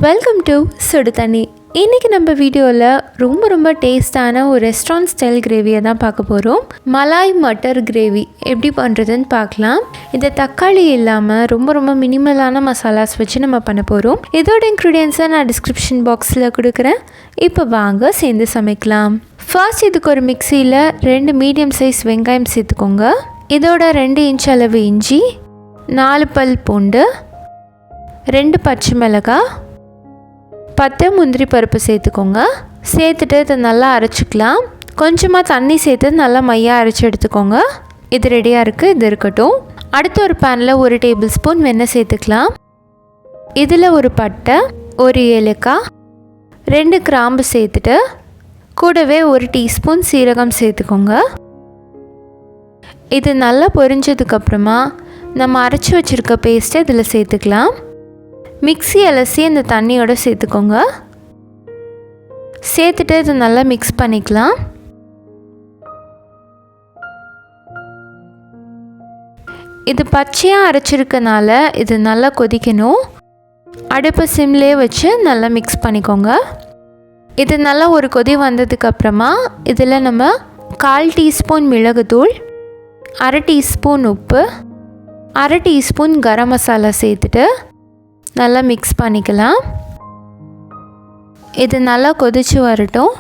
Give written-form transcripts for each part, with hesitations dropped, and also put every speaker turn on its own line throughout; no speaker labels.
Welcome to சுடுதண்ணி. இன்றைக்கி நம்ம வீடியோவில் ரொம்ப டேஸ்டான ஒரு ரெஸ்டாரண்ட் ஸ்டைல் கிரேவியை தான் பார்க்க போகிறோம். மலாய் மட்டர் கிரேவி எப்படி பண்ணுறதுன்னு பார்க்கலாம். இதை தக்காளி இல்லாமல் ரொம்ப மினிமலான மசாலாஸ் வச்சு நம்ம பண்ண போகிறோம். இதோட இன்க்ரீடியன்ஸை நான் டிஸ்கிரிப்ஷன் பாக்ஸில் கொடுக்குறேன். இப்போ வாங்க சேர்ந்து சமைக்கலாம். ஃபர்ஸ்ட் இதுக்கு ஒரு மிக்சியில் 2 மீடியம் சைஸ் வெங்காயம் சேர்த்துக்கோங்க. இதோட 2 இன்ச் அளவு இஞ்சி, 4 பல் பூண்டு, 2 பச்சை மிளகாய், 10 முந்திரி பருப்பு சேர்த்துக்கோங்க. சேர்த்துட்டு இதை நல்லா அரைச்சிக்கலாம். கொஞ்சமாக தண்ணி சேர்த்து நல்லா மையாக அரைச்சி எடுத்துக்கோங்க. இது ரெடியாக இருக்குது, இது இருக்கட்டும். அடுத்து ஒரு பேனில் 1 டேபிள் ஸ்பூன் வெண்ணெய் சேர்த்துக்கலாம். இதில் ஒரு பட்டை, 1 ஏலக்காய், 2 கிராம்பு சேர்த்துட்டு கூடவே 1 டீஸ்பூன் சீரகம் சேர்த்துக்கோங்க. இது நல்லா பொரிஞ்சதுக்கப்புறமா நம்ம அரைச்சி வச்சுருக்க பேஸ்ட்டை இதில் சேர்த்துக்கலாம். மிக்ஸி அலசி இந்த தண்ணியோடு சேர்த்துக்கோங்க. சேர்த்துட்டு இதை நல்லா மிக்ஸ் பண்ணிக்கலாம். இது பச்சையாக அரைச்சிருக்கனால இது நல்லா கொதிக்கணும். அடுப்பை சிம்லேயே வச்சு நல்லா மிக்ஸ் பண்ணிக்கோங்க. இது நல்லா ஒரு கொதி வந்ததுக்கப்புறமா இதில் நம்ம 1/4 டீஸ்பூன் மிளகுத்தூள், 1/2 டீஸ்பூன் உப்பு, 1/2 டீஸ்பூன் கரம் மசாலா சேர்த்துட்டு நல்லா மிக்ஸ் பண்ணிக்கலாம். இது நல்லா கொதிச்சு வரட்டும்.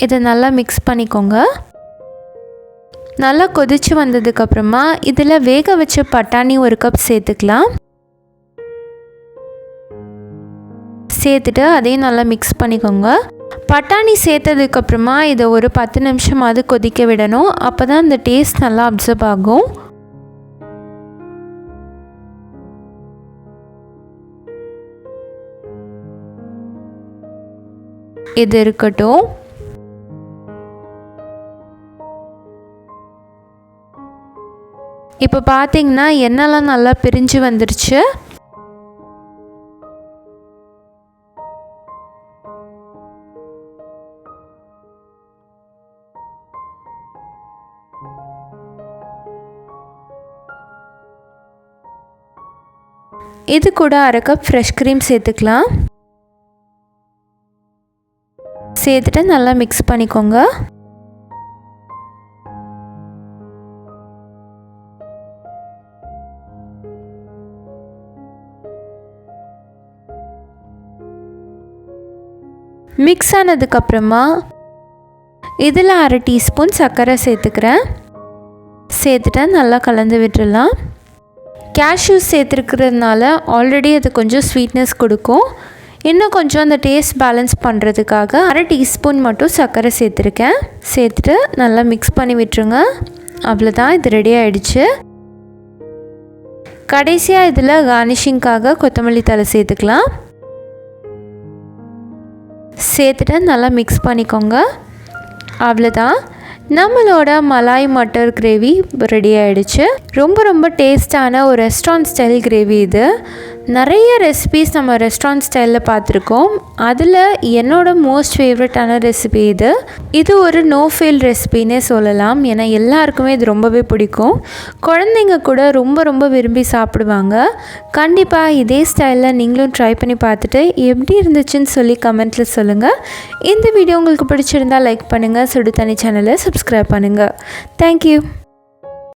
இதை நல்லா மிக்ஸ் பண்ணிக்கோங்க. நல்லா கொதிச்சு வந்ததுக்கப்புறமா இதில் வேக வச்ச பட்டாணி 1 கப் சேர்த்துக்கலாம். சேர்த்துட்டு அதையும் நல்லா மிக்ஸ் பண்ணிக்கோங்க. பட்டாணி சேர்த்ததுக்கப்புறமா இதை ஒரு 10 நிமிஷமாவது கொதிக்க விடணும். அப்போ தான் இந்த டேஸ்ட் நல்லா அப்சர்வ் ஆகும். இது இருக்கட்டும். இப்போ பார்த்தீங்கன்னா எண்ணெய்லாம் நல்லா பிரிஞ்சு வந்துருச்சு. இது கூட 1/2 கப் ஃப்ரெஷ் க்ரீம் சேர்த்துக்கலாம். சேர்த்துட்டு நல்லா மிக்ஸ் பண்ணிக்கோங்க. மிக்ஸ் ஆனதுக்கப்புறமா இதில் 1/2 டீஸ்பூன் சர்க்கரை சேர்த்துக்கிறேன். சேர்த்துட்டு நல்லா கலந்து விட்டுடலாம். கேஷ்யூஸ் சேர்த்துருக்கிறதுனால ஆல்ரெடி அது கொஞ்சம் ஸ்வீட்னஸ் கொடுக்கும். இன்னும் கொஞ்சம் அந்த டேஸ்ட் பேலன்ஸ் பண்ணுறதுக்காக 1/2 டீஸ்பூன் மட்டும் சர்க்கரை சேர்த்துருக்கேன். சேர்த்துட்டு நல்லா மிக்ஸ் பண்ணி விட்டுருங்க. அவ்வளோதான், இது ரெடி ஆகிடுச்சு. கடைசியாக இதில் கார்னிஷிங்காக கொத்தமல்லி தழை சேர்த்துக்கலாம். சேர்த்துட்டு நல்லா மிக்ஸ் பண்ணிக்கோங்க. அவ்வளோதான், நம்மளோட மலாய் மட்டர் கிரேவி ரெடி ஆகிடுச்சு. ரொம்ப டேஸ்டான ஒரு ரெஸ்டாரண்ட் ஸ்டைல் கிரேவி இது. நிறைய ரெசிபீஸ் நம்ம ரெஸ்டாரண்ட் ஸ்டைலில் பார்த்துருக்கோம். அதில் என்னோட மோஸ்ட் ஃபேவரட்டான ரெசிபி இது. இது ஒரு நோ ஃபெயில் ரெசிபின்னே சொல்லலாம். ஏன்னா எல்லாருக்குமே இது ரொம்பவே பிடிக்கும். குழந்தைங்க கூட ரொம்ப விரும்பி சாப்பிடுவாங்க. கண்டிப்பாக இதே ஸ்டைலில் நீங்களும் ட்ரை பண்ணி பார்த்துட்டு எப்படி இருந்துச்சுன்னு சொல்லி கமெண்ட்டில் சொல்லுங்கள். இந்த வீடியோ உங்களுக்கு பிடிச்சிருந்தால் லைக் பண்ணுங்கள். சுடுதண்ணி சேனலை சப்ஸ்கிரைப் பண்ணுங்கள். தேங்க்யூ.